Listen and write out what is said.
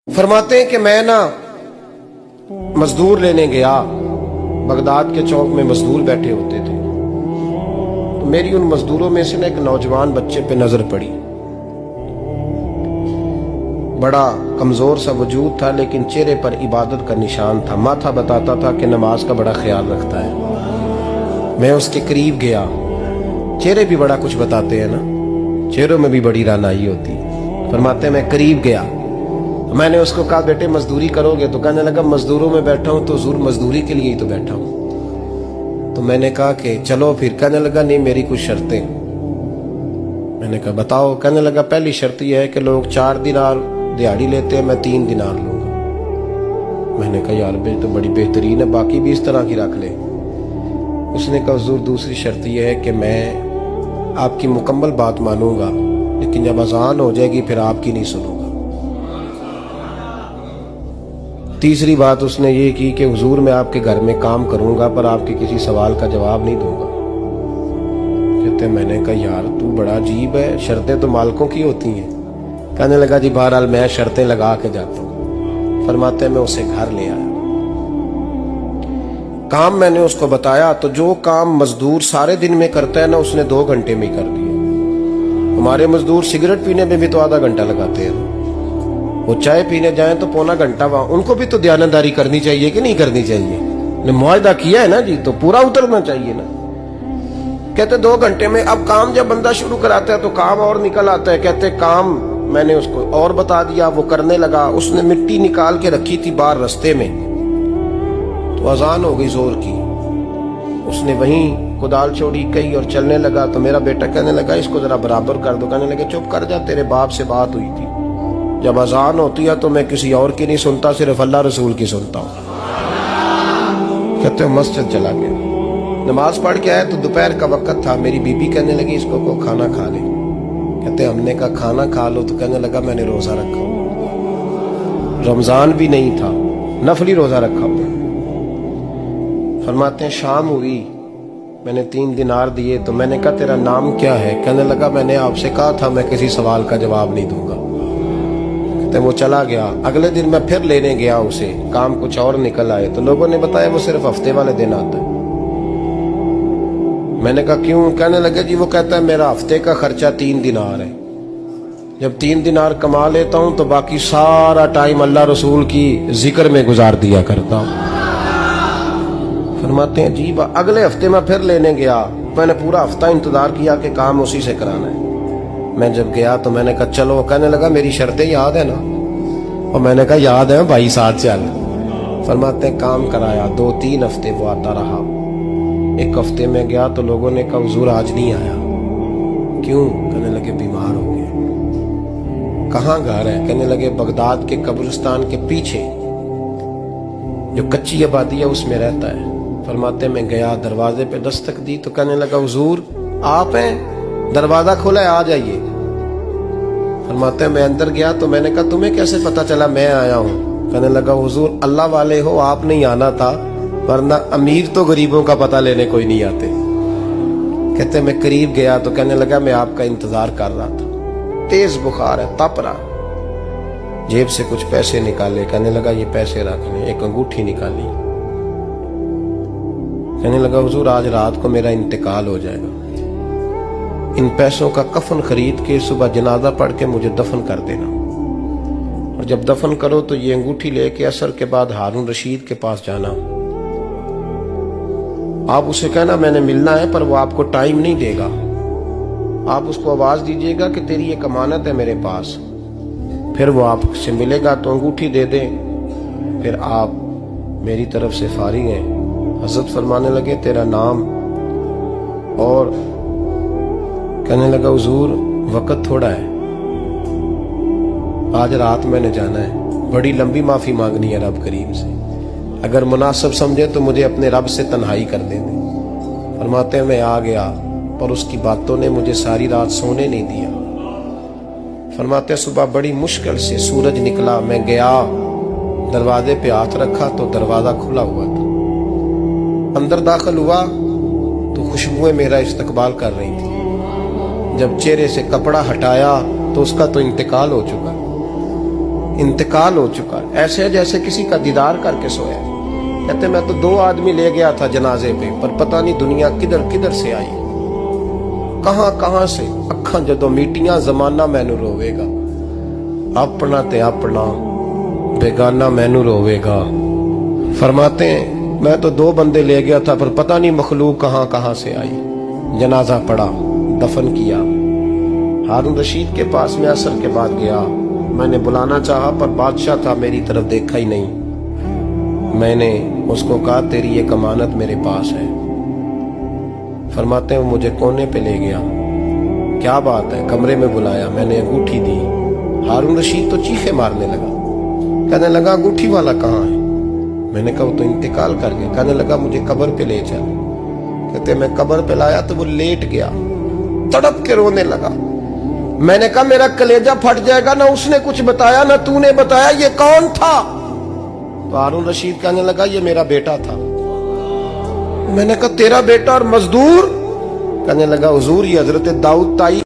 फरमाते हैं कि मैं ना मजदूर लेने गया, बगदाद के चौक में मजदूर बैठे होते थे, तो मेरी उन मजदूरों में से ना एक नौजवान बच्चे पे नजर पड़ी। बड़ा कमजोर सा वजूद था, लेकिन चेहरे पर इबादत का निशान था। माथा बताता था कि नमाज का बड़ा ख्याल रखता है। मैं उसके करीब गया। चेहरे भी बड़ा कुछ बताते हैं ना, चेहरों में भी बड़ी रानाई होती है। फरमाते मैं करीब गया, मैंने उसको कहा बेटे मजदूरी करोगे? तो कहने लगा मजदूरों में बैठा हूं तो हुजूर मजदूरी के लिए ही तो बैठा हूं। तो मैंने कहा कि चलो फिर। कहने लगा नहीं, मेरी कुछ शर्तें। मैंने कहा बताओ? कहने लगा पहली शर्त यह है कि लोग 4 दिनार दिहाड़ी लेते हैं, मैं 3 दिनार लूंगा। मैंने कहा यार भाई तो बड़ी बेहतरीन है, बाकी भी इस तरह की रख ले। उसने कहा हुजूर दूसरी शर्त यह है कि मैं आपकी मुकम्मल बात मानूंगा, लेकिन जब अजान हो जाएगी फिर आपकी नहीं सुनूंगा। तीसरी बात उसने ये की कि हुजूर मैं आपके घर में काम करूंगा पर आपके किसी सवाल का जवाब नहीं दूंगा। कहते मैंने कहा यार तू बड़ा अजीब है, शर्तें तो मालिकों की होती हैं। कहने लगा जी बहरहाल मैं शर्तें लगा के जाता हूं। फरमाते मैं उसे घर ले आया, काम मैंने उसको बताया, तो जो काम मजदूर सारे दिन में करता है ना उसने 2 घंटे में ही कर दिया। हमारे मजदूर सिगरेट पीने में भी तो आधा घंटा लगाते हैं, वो चाय पीने जाए तो पौना घंटा वहां। उनको भी तो दयानतदारी करनी चाहिए कि नहीं करनी चाहिए? ने मुआहदा किया है ना जी, तो पूरा उतरना चाहिए ना। कहते 2 घंटे में। अब काम जब बंदा शुरू कराता है तो काम और निकल आता है। कहते काम मैंने उसको और बता दिया, वो करने लगा। उसने मिट्टी निकाल के रखी थी बाहर रास्ते में, तो अजान हो गई जोर की। उसने वहीं कुदाल छोड़ी कही और चलने लगा। तो मेरा बेटा कहने लगा इसको जरा बराबर कर दो। कहने लगे चुप कर जा, तेरे बाप से बात हुई थी, जब अजान होती है तो मैं किसी और की नहीं सुनता, सिर्फ अल्लाह रसूल की सुनता हूँ। कहते हो मस्जिद चला गया, नमाज पढ़ के आया तो दोपहर का वक्त था। मेरी बीबी कहने लगी इसको को खाना खा ले। कहते हमने कहा खाना खा लो, तो कहने लगा मैंने रोजा रखा, रमजान भी नहीं था, नफली रोजा रखा हुआ। फरमाते हैं शाम हुई, मैंने 3 दिनार दिए, तो मैंने कहा तेरा नाम क्या है? कहने लगा मैंने आपसे कहा था मैं किसी सवाल का जवाब नहीं दूंगा। कहते वो चला गया। अगले दिन मैं फिर लेने गया उसे, काम कुछ और निकल आए, तो लोगों ने बताया वो सिर्फ हफ्ते वाले दिन आता है। मैंने कहा क्यों? कहने लगे जी वो कहता है मेरा हफ्ते का खर्चा 3 दिनार है, जब 3 दिनार कमा लेता हूं तो बाकी सारा टाइम अल्लाह रसूल की जिक्र में गुजार दिया करता हूं। फरमाते हैं जी अगले हफ्ते में फिर लेने गया, मैंने पूरा हफ्ता इंतजार किया कि काम उसी से कराना है। मैं जब गया तो मैंने कहा चलो। कहने लगा मेरी शर्तें याद है ना? और मैंने कहा याद है भाई, साथ चल। फरमाते हैं काम कराया, 2-3 हफ्ते वो आता रहा। 1 हफ्ते में गया तो लोगों ने कहा हुजूर आज नहीं आया। क्यों? कहने लगे बीमार हो गया। कहाँ घर है? कहने लगे बगदाद के कब्रिस्तान के पीछे जो कच्ची आबादी है उसमें रहता है। फरमाते मैं गया, दरवाजे पे दस्तक दी तो कहने लगा हुजूर आप हैं? दरवाजा खोला है, आ जाइए। फरमाते मैं अंदर गया तो मैंने कहा तुम्हें कैसे पता चला मैं आया हूँ? कहने लगा हुजूर अल्लाह वाले हो, आप नहीं आना था, वरना अमीर तो गरीबों का पता लेने कोई नहीं आते। कहते मैं करीब गया तो कहने लगा मैं आपका इंतजार कर रहा था, तेज बुखार है, तप रहा। जेब से कुछ पैसे निकाले, कहने लगा ये पैसे रख लें। एक अंगूठी निकाली, कहने लगा हुजूर आज रात को मेरा इंतकाल हो जाएगा, इन पैसों का कफन खरीद के सुबह जनाजा पढ़ के मुझे दफन कर देना, और जब दफन करो तो ये अंगूठी लेके असर के बाद हारून रशीद के पास जाना। आप उसे कहना मैंने मिलना है पर वो आपको टाइम नहीं देगा। आप उसको आवाज दीजिएगा कि तेरी एक अमानत है मेरे पास, फिर वो आपसे मिलेगा तो अंगूठी दे दे, फिर आप मेरी तरफ से फारिग हैं। हजरत फरमाने लगे तेरा नाम? और कहने लगा हुजूर वक्त थोड़ा है, आज रात मैंने जाना है, बड़ी लंबी माफी मांगनी है रब करीम से, अगर मुनासिब समझे तो मुझे अपने रब से तन्हाई कर दे। फरमाते मैं आ गया पर उसकी बातों ने मुझे सारी रात सोने नहीं दिया। फरमाते सुबह बड़ी मुश्किल से सूरज निकला, मैं गया दरवाजे पे हाथ रखा तो दरवाजा खुला हुआ था। अंदर दाखिल हुआ तो खुशबुएं मेरा इस्तकबाल कर रही थी। जब चेहरे से कपड़ा हटाया तो उसका तो इंतकाल हो चुका। इंतकाल हो चुका है, ऐसे है जैसे किसी का दीदार करके सोया। कहते मैं तो 2 आदमी ले गया था जनाजे पे, पर पता नहीं दुनिया किधर किधर से आई, कहां कहां से। अखां जदों मीटियां जमाना मैनू रोवेगा, अपना ते अपना बेगाना मैनू रोवेगा। फरमाते हैं मैं तो 2 बंदे ले गया था, पर पता नहीं मखलूक कहां कहां से आई। जनाजा पड़ा, दफन किया। हारून रशीद के पास में असर के बाद गया, मैंने बुलाना चाहा पर बादशाह था, मेरी तरफ देखा ही नहीं। मैंने उसको कहा तेरी एक अमानत मेरे पास है। फरमाते हैं वो मुझे कोने पे ले गया, क्या बात है, कमरे में बुलाया, मैंने अंगूठी दी। हारून रशीद तो चीखे मारने लगा, कहने लगा अंगूठी वाला कहाँ है? मैंने कहा वो तो इंतकाल कर गया। कहने लगा मुझे कब्र पे ले चल। कहते मैं कब्र पे लाया तो वो लेट गया, तड़प के रोने लगा। मैंने कहा मेरा कलेजा फट जाएगा, ना उसने कुछ बताया ना तूने बताया, ये कौन था? तो हारून रशीद कहने लगा ये मेरा बेटा था। मैंने कहा तेरा बेटा और मजदूर? कहने लगा हुजूर ये हजरत दाऊद ताई